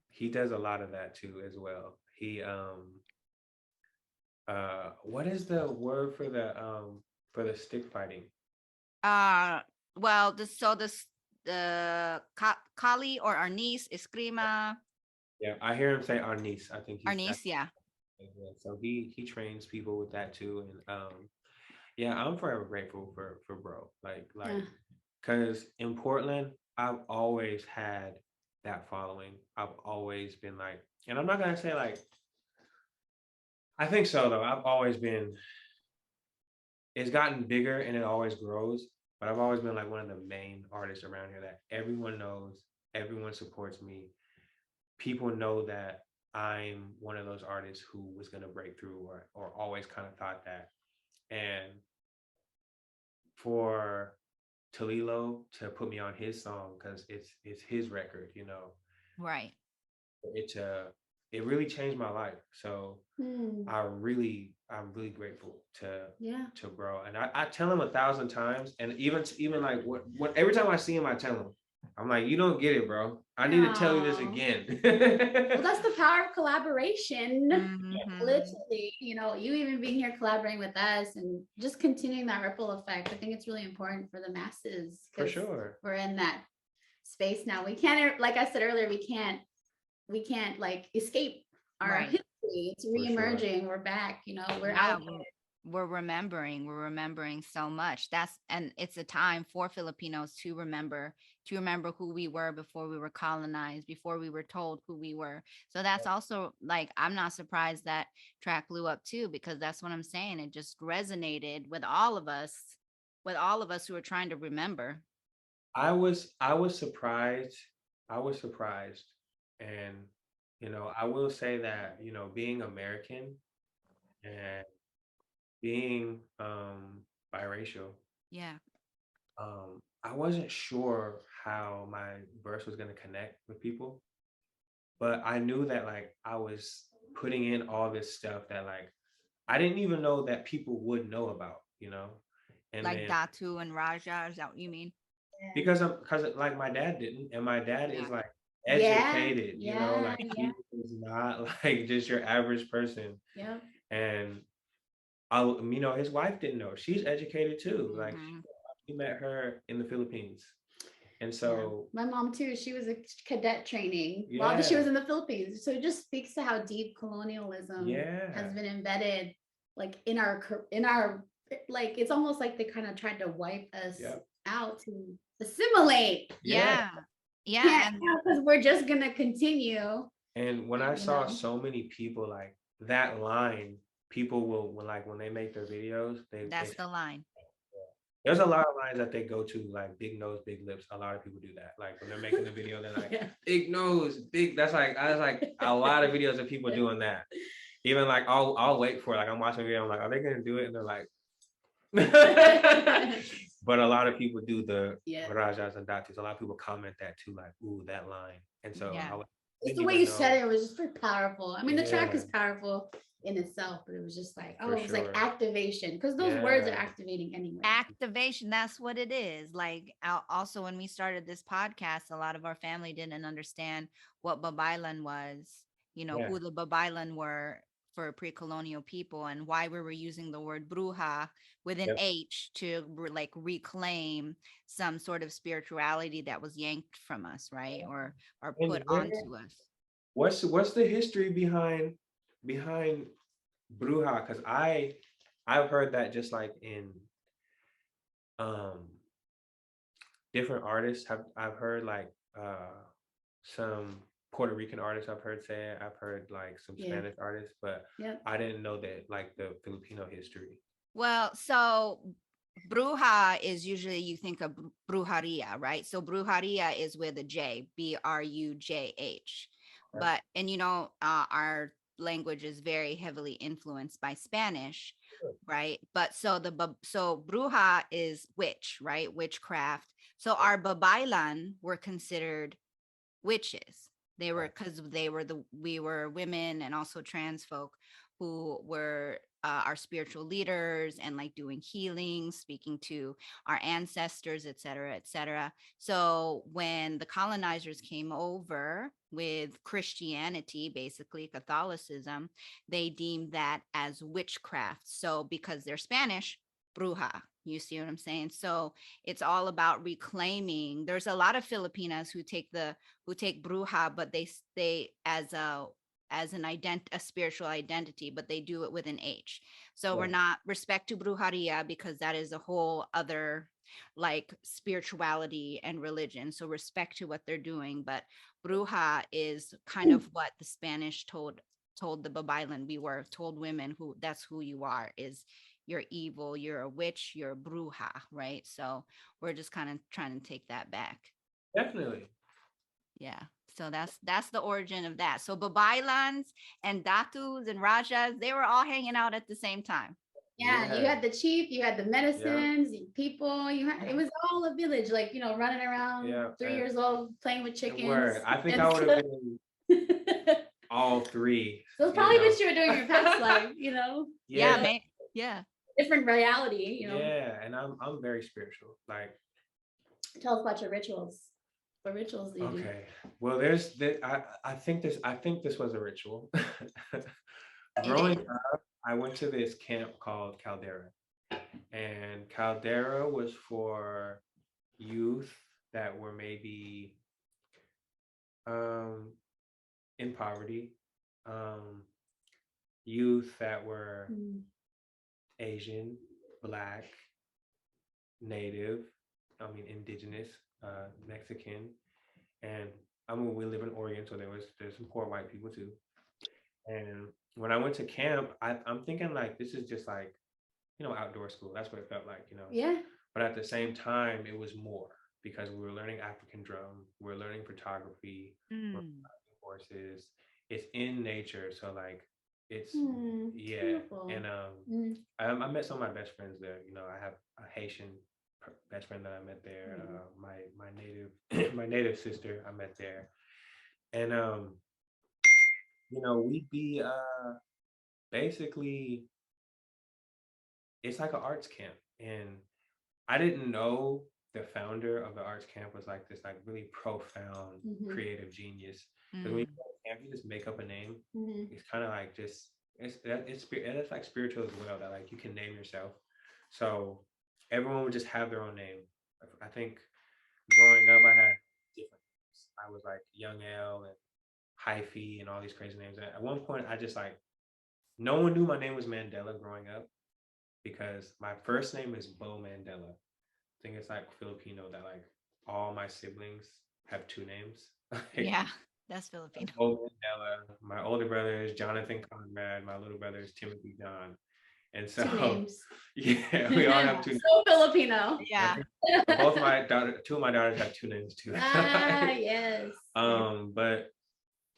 he does a lot of that too as well. He what is the word for the stick fighting?
well, the Kali or Arnis, Eskrima.
Yeah, I hear him say Arnis. I think he's
Arnis, yeah.
so he trains people with that too. And yeah, I'm forever grateful for bro. Like because in Portland, I've always had that following. I've always been like, and I'm not gonna say like, I think so though. I've always been, it's gotten bigger and it always grows, but I've always been like one of the main artists around here that everyone knows, everyone supports me. People know that I'm one of those artists who was gonna break through or always kind of thought that. And for Talilo to put me on his song because it's his record,
Right.
It really changed my life. So I'm really grateful to bro. And I tell him 1,000 times, and even like what every time I see him, I tell him, I'm like, you don't get it, bro. I need to tell you this again.
Well, that's the power of collaboration.
Mm-hmm.
Literally, you even being here collaborating with us and just continuing that ripple effect. I think it's really important for the masses.
For sure.
We're in that space now. We can't, like I said earlier, we can't like escape our history. It's re-emerging. Sure. We're back, we're out here.
We're remembering so much. And it's a time for Filipinos to remember who we were before we were colonized, before we were told who we were. So that's also like, I'm not surprised that track blew up too, because that's what I'm saying. It just resonated with all of us who are trying to remember.
I was surprised. And I will say that, being American and being biracial.
Yeah.
I wasn't sure how my verse was gonna connect with people, but I knew that like I was putting in all this stuff that like I didn't even know that people would know about, And
like Datu and Raja, is that what you mean?
Because like my dad didn't, and my dad is like educated, like he is not like just your average person.
Yeah.
And his wife didn't know. She's educated too. Like he met her in the Philippines. And so
my mom too, she was a cadet training while she was in the Philippines. So it just speaks to how deep colonialism has been embedded like in our like it's almost like they kind of tried to wipe us out to assimilate.
Yeah.
Because we're just gonna continue.
And when I saw so many people like that line, people will when they make their videos,
that's the line.
There's a lot of lines that they go to, like big nose, big lips. A lot of people do that. Like when they're making the video, they're like, big nose, big. That's like a lot of videos of people doing that. Even like I'll wait for it. Like I'm watching a video, I'm like, are they gonna do it? And they're like, but a lot of people do the Rajas and Datus. A lot of people comment that too, like, ooh, that line. And so
it's the way you said it was just very powerful. I mean, the track is powerful in itself, but it was just like, it was like activation, because those words are activating anyway.
Activation, that's what it is. Like also when we started this podcast, a lot of our family didn't understand what Babaylan was, who the Babaylan were for pre-colonial people, and why we were using the word bruja with an H to like reclaim some sort of spirituality that was yanked from us, right? Or put onto us.
What's the history behind bruja? Because I've heard that just like in different artists I've heard like some Puerto Rican artists I've heard say it. I've heard like some Spanish artists, but I didn't know that like the Filipino history.
Well, so bruja is usually, you think of brujeria, right? So brujeria is with a J, BRUJH. but and our language is very heavily influenced by Spanish, right? But so bruja is witch, right? Witchcraft. So our Babaylan were considered witches. They were, because we were women and also trans folk who were our spiritual leaders and like doing healing, speaking to our ancestors, et cetera, et cetera. So when the colonizers came over with Christianity, basically Catholicism, they deemed that as witchcraft. So because they're Spanish, bruja. You see what I'm saying? So it's all about reclaiming. There's a lot of Filipinas who take bruja, but they stay as a spiritual identity, but they do it with an H. So we're not respect to brujeria, because that is a whole other like spirituality and religion. So respect to what they're doing, but bruja is kind of what the Spanish told the Babaylan. We were told women who that's who you are, is you're evil, you're a witch, you're a bruja, right? So we're just kind of trying to take that back.
Definitely.
Yeah. So that's the origin of that. So Babaylans and Datus and Rajas, they were all hanging out at the same time.
Yeah, you had the chief, you had the medicines, people, it was all a village, like, running around 3 years old, playing with chickens.
I think I would have been all three.
So it's probably what you were doing in your past life,
Yeah, man. Yeah.
Different reality,
Yeah, and I'm very spiritual. Like,
tell us about your rituals. What rituals do you do?
Okay. Well, I think this was a ritual. Growing up, I went to this camp called Caldera. And Caldera was for youth that were maybe in poverty, youth that were Asian, Black, Native, indigenous, Mexican, and we live in Oregon, so there's some poor white people too. And when I went to camp, I'm thinking like this is just like, outdoor school. That's what it felt like,
Yeah.
But at the same time, it was more, because we were learning African drum, we were learning photography, we're riding horses. It's in nature, so like it's beautiful. And I met some of my best friends there. I have a Haitian best friend that I met there. My native sister I met there, and we'd be basically, it's like an arts camp, and I didn't know the founder of the arts camp was like this like really profound creative genius. Because when you go to camp, you just make up a name. It's kind of like just it's like spiritual as well, that like you can name yourself. So everyone would just have their own name. I think growing up, I had different names. I was like Young L and Hyphy and all these crazy names. And at one point, I just like, no one knew my name was Mandela growing up, because my first name is Bo Mandela. I think it's like Filipino that like all my siblings have two names.
Yeah, that's Filipino.
Bo Mandela. My older brother is Jonathan Conrad. My little brother is Timothy John. And so,
two names.
Yeah, we all have two names.
So Filipino.
Yeah.
Two of my daughters have two names too.
Yes.
But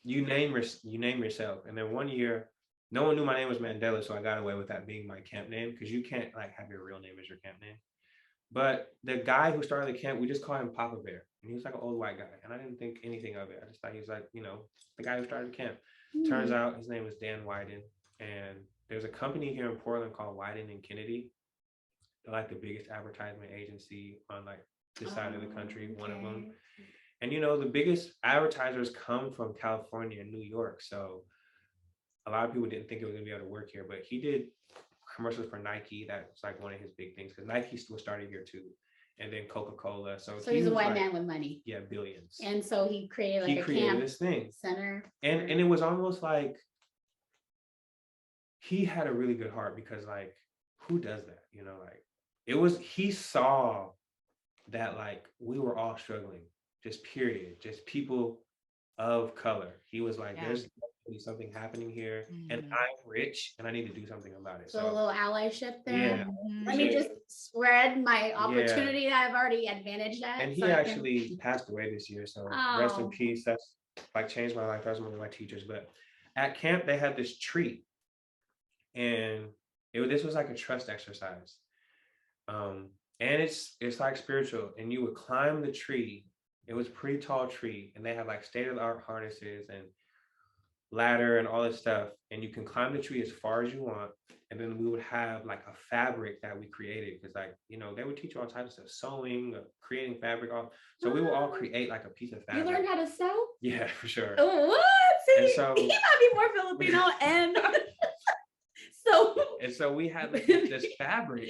you name yourself. And then one year, no one knew my name was Mandela, so I got away with that being my camp name, because you can't like have your real name as your camp name. But the guy who started the camp, we just called him Papa Bear, and he was like an old white guy, and I didn't think anything of it. I just thought he was like, the guy who started the camp. Turns out his name was Dan Wyden, and there's a company here in Portland called Wyden and Kennedy. They're like the biggest advertisement agency on like this side of the country, one of them. And the biggest advertisers come from California and New York, so a lot of people didn't think it was gonna be able to work here, but he did commercials for Nike. That's like one of his big things, because Nike was started here too, and then Coca-Cola. So
he's a white man with money.
Yeah, billions.
And so he created like a camp
this thing
center,
and it was almost like he had a really good heart, because like, who does that? Like he saw that like we were all struggling, just period, just people of color. He was like, there's definitely something happening here, and I'm rich and I need to do something about it.
So a little allyship there.
Yeah.
Let me just spread my opportunity that I've already advantaged at.
And he actually passed away this year, so rest in peace. like changed my life. That was one of my teachers. But at camp, they had this tree, and this was like a trust exercise. And it's like spiritual, and you would climb the tree. It was a pretty tall tree, and they had like state-of-the-art harnesses and ladder and all this stuff, and you can climb the tree as far as you want. And then we would have like a fabric that we created, because like, you know, they would teach you all types of sewing, creating fabric, all. So we would all create like a piece of fabric.
You learned how to sew?
Yeah, for sure.
Oh, what? See,
And so
he might be more Filipino and
so we had like this fabric.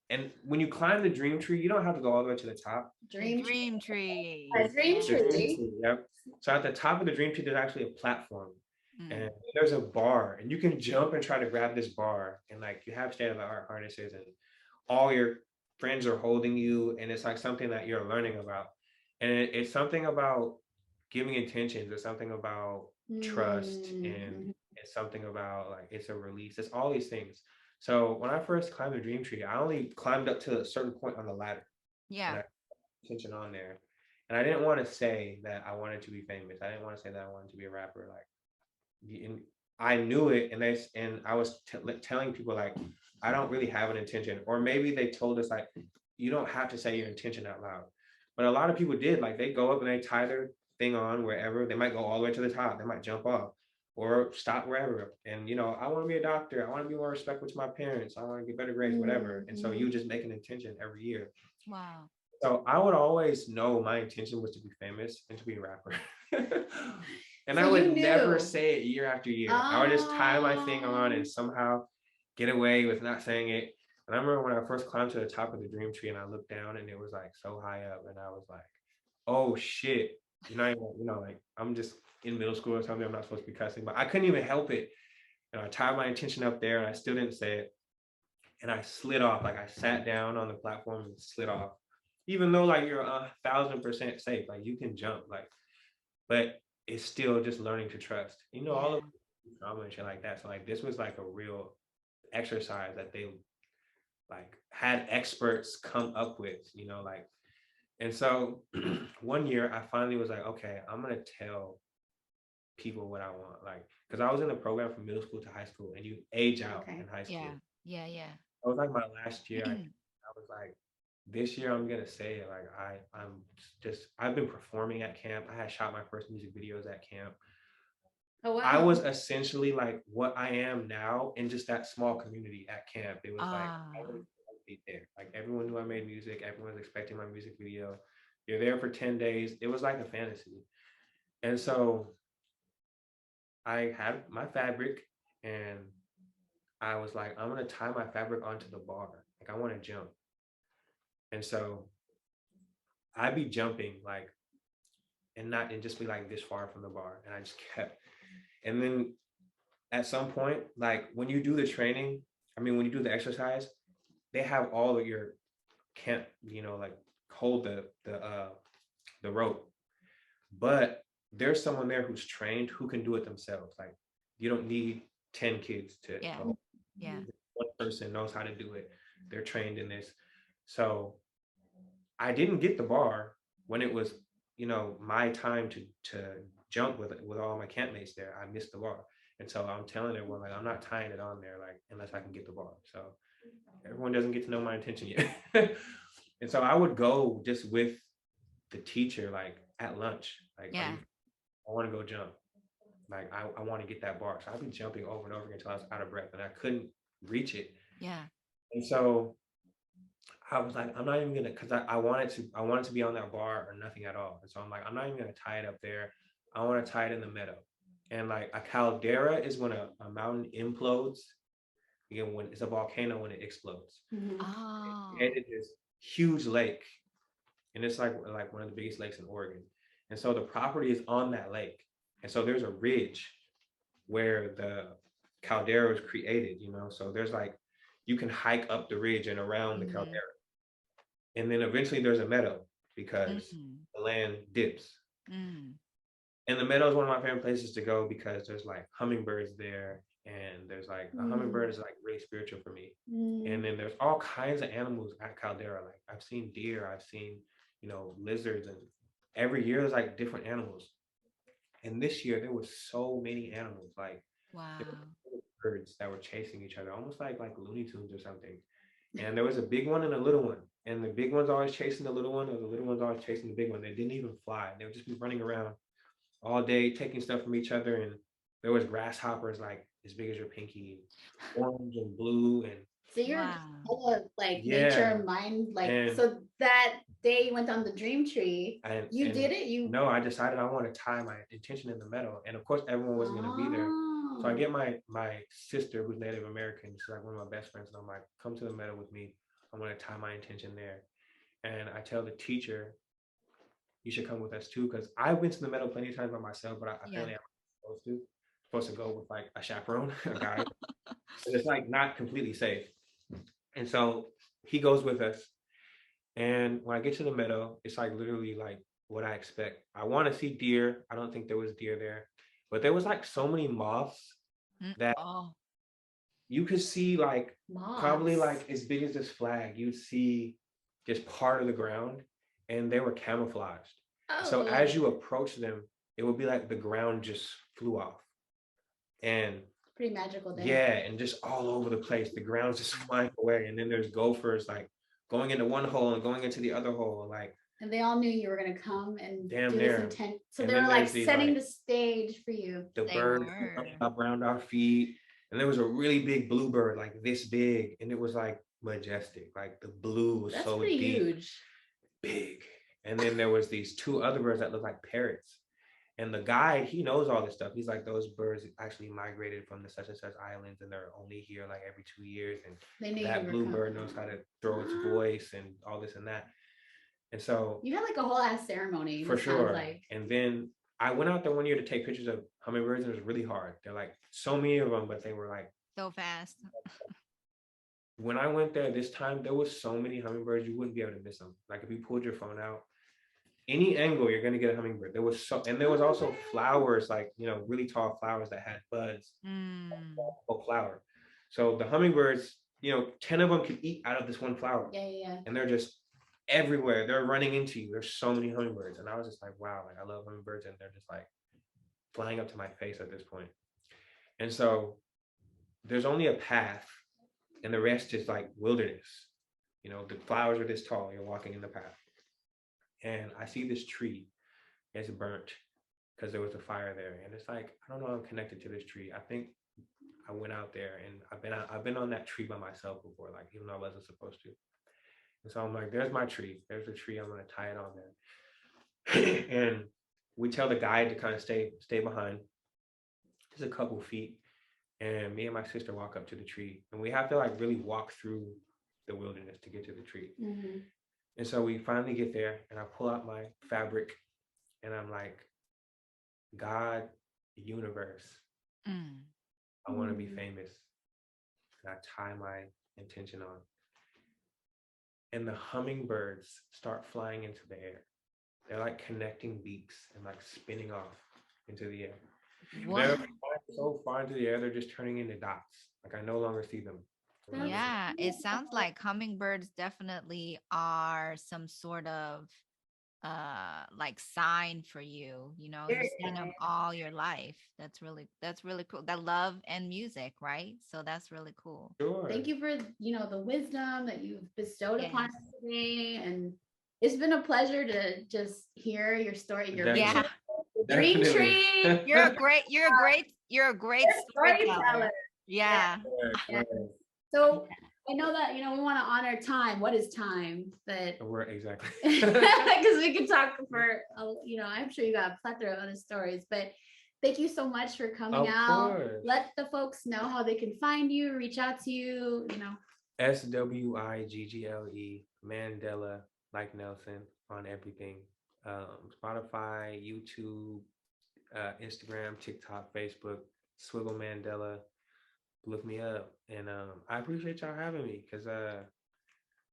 And when you climb the dream tree, you don't have to go all the way to the top.
Dream
tree.
A dream tree.
Yep. So at the top of the dream tree, there's actually a platform. And there's a bar, and you can jump and try to grab this bar, and like you have state-of-the-art harnesses, and all your friends are holding you, and it's like something that you're learning about. And it's something about giving intentions. It's something about trust, and it's something about like it's a release. It's all these things. So when I first climbed the dream tree, I only climbed up to a certain point on the ladder.
Yeah.
And I put attention on there. And I didn't want to say that I wanted to be famous. I didn't want to say that I wanted to be a rapper. Like, and I knew it, and I was telling people like, I don't really have an intention. Or maybe they told us like, you don't have to say your intention out loud. But a lot of people did. Like they go up and they tie their thing on wherever. They might go all the way to the top. They might jump off or stop wherever. And, you know, I want to be a doctor. I want to be more respectful to my parents. I want to get better grades, whatever. And so you just make an intention every year.
Wow.
So I would always know my intention was to be famous and to be a rapper. And so I would never say it year after year. I would just tie my thing on and somehow get away with not saying it. And I remember when I first climbed to the top of the dream tree and I looked down and it was like so high up, and I was like, oh shit. You know, like I'm just in middle school or something. I'm not supposed to be cussing, but I couldn't even help it. And I tied my intention up there and I still didn't say it. And I slid off. Like I sat down on the platform and slid off. Even though like you're 1,000% safe, like you can jump, like, but it's still just learning to trust. You know, all of trauma and shit like that. So like this was like a real exercise that they like had experts come up with, you know, like. And so one year I finally was like, okay, I'm gonna tell people what I want, like, because I was in the program from middle school to hie school, and you age out in high school.
Yeah.
It was like my last year. I was like, this year I'm gonna say it. Like I've been performing at camp. I had shot my first music videos at camp. Oh, wow. I was essentially like what I am now in just that small community at camp. It was like I was there. Like everyone knew I made music. Everyone was expecting my music video. You're there for 10 days. It was like a fantasy. And so I had my fabric, and I was like, I'm gonna tie my fabric onto the bar. Like I want to jump. And so I'd be jumping like, and just be like this far from the bar. And I just kept, and then at some point, like when you do the training, when you do the exercise, they have all of your can't, you know, like hold the rope, but there's someone there who's trained who can do it themselves. Like you don't need 10 kids to hold. One person knows how to do it. They're trained in this. So I didn't get the bar when it was, you know, my time to jump with all my campmates there. I missed the bar. And so I'm telling everyone, like, I'm not tying it on there, like, unless I can get the bar. So everyone doesn't get to know my intention yet. And so I would go just with the teacher, like at lunch, like, I want to go jump. Like, I want to get that bar. So I'd be jumping over and over again until I was out of breath and I couldn't reach it. Yeah. And so I was like, I'm not even gonna, because I wanted to be on that bar or nothing at all. And so I'm like, I'm not even gonna tie it up there. I want to tie it in the meadow. And like a caldera is when a mountain implodes. Again, when it's a volcano, when it explodes. Oh. And it is huge lake. And it's like one of the biggest lakes in Oregon. And so the property is on that lake. And so there's a ridge where the caldera was created, you know? So there's like, you can hike up the ridge and around the caldera. And then eventually there's a meadow because the land dips. And the meadow is one of my favorite places to go because there's like hummingbirds there. And there's like, a hummingbird is like really spiritual for me. And then there's all kinds of animals at caldera. Like I've seen deer, I've seen, you know, lizards, and every year there's like different animals. And this year there was so many animals, like
Wow.
there were birds that were chasing each other, almost like Looney Tunes or something. And there was a big one and a little one, and the big one's always chasing the little one, or the little one's always chasing the big one. They didn't even fly; they would just be running around all day, taking stuff from each other. And there was grasshoppers like as big as your pinky, orange and blue, and
So you're
Wow.
full of like
Yeah.
nature mind, like
And-
so that day you went on the dream tree.
and
You
and
did it. You
No, I decided I want to tie my intention in the metal, and of course everyone wasn't going to be there. So I
Oh.
get my sister, who's Native American. She's like one of my best friends, and I'm like, come to the meadow with me. I'm going to tie my intention there. And I tell the teacher, you should come with us too, because I've been to the meadow plenty of times by myself, but apparently I'm supposed to go with like a chaperone, a guide. And it's like not completely safe. And so he goes with us. And when I get to the meadow, it's like literally like what I expect. I want to see deer. I don't think there was deer there, but there was like so many moths that
Oh.
you could see like probably
Moths.
like as big as this flag. You'd see just part of the ground, and they were camouflaged. So
Oh.
as you approach them, it would be like the ground just flew off. And
Pretty magical day.
yeah, and just all over the place. The ground's just flying away. And then there's gophers like going into one hole and going into the other hole. Like,
And they all knew you were gonna come and
Damn
do
near.
this intent. So
And
they
then
were like
there's these,
setting
like-
the stage for you.
the
They
bird
were.
up around our feet. And there was a really big bluebird, like this big. And it was like majestic. Like the blue was
That's
so
pretty
deep,
huge.
big. And then there was these two other birds that looked like parrots. And the guide, he knows all this stuff. He's like, those birds actually migrated from the such and such islands, and they're only here like every 2 years. And
They knew
that
you were
bluebird
coming.
knows how to throw its voice and all this and that. And so
You had like a whole ass ceremony.
for
it sounds
sure.
Like.
And then I went out there one year to take pictures of hummingbirds, and it was really hard. They're like so many of them, but they were like,
So fast.
when I went there this time, there was so many hummingbirds, you wouldn't be able to miss them. Like if you pulled your phone out, any angle, you're gonna get a hummingbird. There was also flowers, like really tall flowers that had buds. Whole flower. So the hummingbirds, 10 of them could eat out of this one flower.
Yeah.
And they're just everywhere. They're running into you. There's so many hummingbirds. And I was just like, wow, like I love hummingbirds, and they're just like flying up to my face at this point. And so there's only a path, and the rest is like wilderness. The flowers are this tall, you're walking in the path. And I see this tree, it's burnt because there was a fire there. And it's like, I don't know, I'm connected to this tree. I think I went out there, and I've been on that tree by myself before, like even though I wasn't supposed to. And so I'm like, there's my tree. There's the tree. I'm gonna tie it on there. And we tell the guide to kind of stay behind just a couple feet. And me and my sister walk up to the tree, and we have to like really walk through the wilderness to get to the tree.
Mm-hmm.
And so we finally get there, and I pull out my fabric, and I'm like, God, universe, I want to be famous. And I tie my intention on. And the hummingbirds start flying into the air. They're like connecting beaks and like spinning off into the air. They're so far into the air, they're just turning into dots. Like I no longer see them.
Yeah, it sounds like hummingbirds definitely are some sort of like sign for you. You've seen them all your life. That's really cool. That love and music, right? So that's really cool.
Sure.
Thank you for the wisdom that you've bestowed upon
Yes.
us today, and it's been a pleasure to just hear your story. Your
Definitely.
vision, the dream
Definitely.
tree.
You're a great storyteller.
storyteller.
Yeah.
Yeah. So I know that we want to honor time. What is time? But
We're exactly.
because we could talk for I'm sure you got a plethora of other stories, but thank you so much for coming
Of
out.
course.
Let the folks know how they can find you, reach out to you.
SWIGGLE Mandela, like Nelson, on everything. Spotify, YouTube, Instagram, TikTok, Facebook, Swiggle Mandela. Look me up. And I appreciate y'all having me, because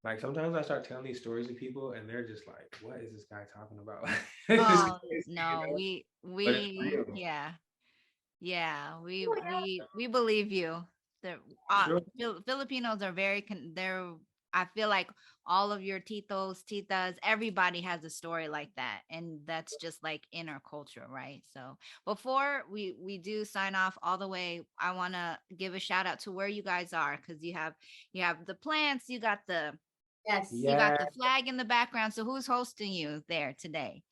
like sometimes I start telling these stories to people, and they're just like, what is this guy talking about?
Oh no, we
But it's real.
we believe you. The
Sure.
Filipinos are I feel like all of your titos, titas, everybody has a story like that. And that's just like in our culture, right? So before we do sign off all the way, I want to give a shout out to where you guys are, because you have the plants, you got the you got the flag in the background. So who's hosting you there today?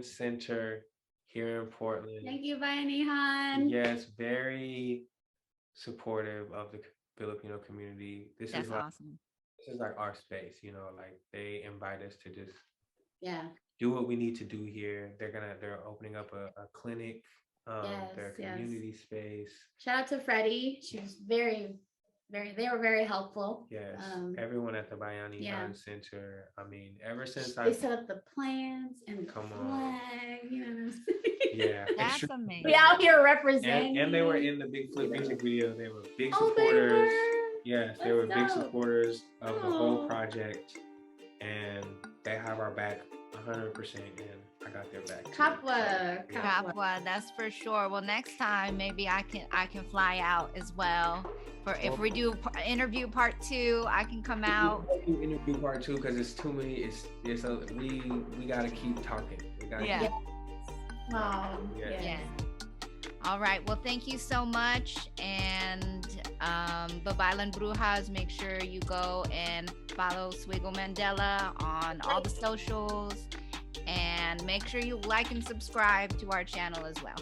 Center here in Portland.
Thank you, Bayanihan.
Yes, very supportive of the Filipino community.
That's awesome.
This is like our space, you know, like they invite us to just
Yeah.
do what we need to do here. They're opening up a clinic, their community space.
Shout out to Freddie. She was they were very helpful.
Yes. Everyone at the Bayanihan Center. I mean, ever since
they set up the plans and the flag, you know.
Yeah.
That's amazing.
We out here representing.
And they were in the Big Flip music video. They were big supporters. Yes, they were big supporters of the whole project. And they have our back 100%, and I got their back.
Kapwa, that's for sure. Well, next time maybe I can fly out as well. For if we do interview part 2, I can come out.
Interview part 2 because it's too many. We gotta keep talking. We gotta
Wow.
Yeah. All right. Well, thank you so much. And Babaylan Brujas, make sure you go and follow Swiggle Mandela on all the socials. And make sure you like and subscribe to our channel as well.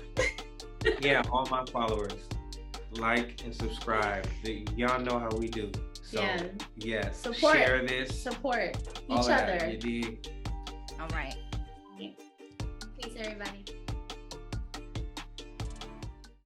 Yeah, all my followers, like and subscribe. Y'all know how we do. So, yes, share this.
Support each other.
You dig?
All right.
Peace, everybody.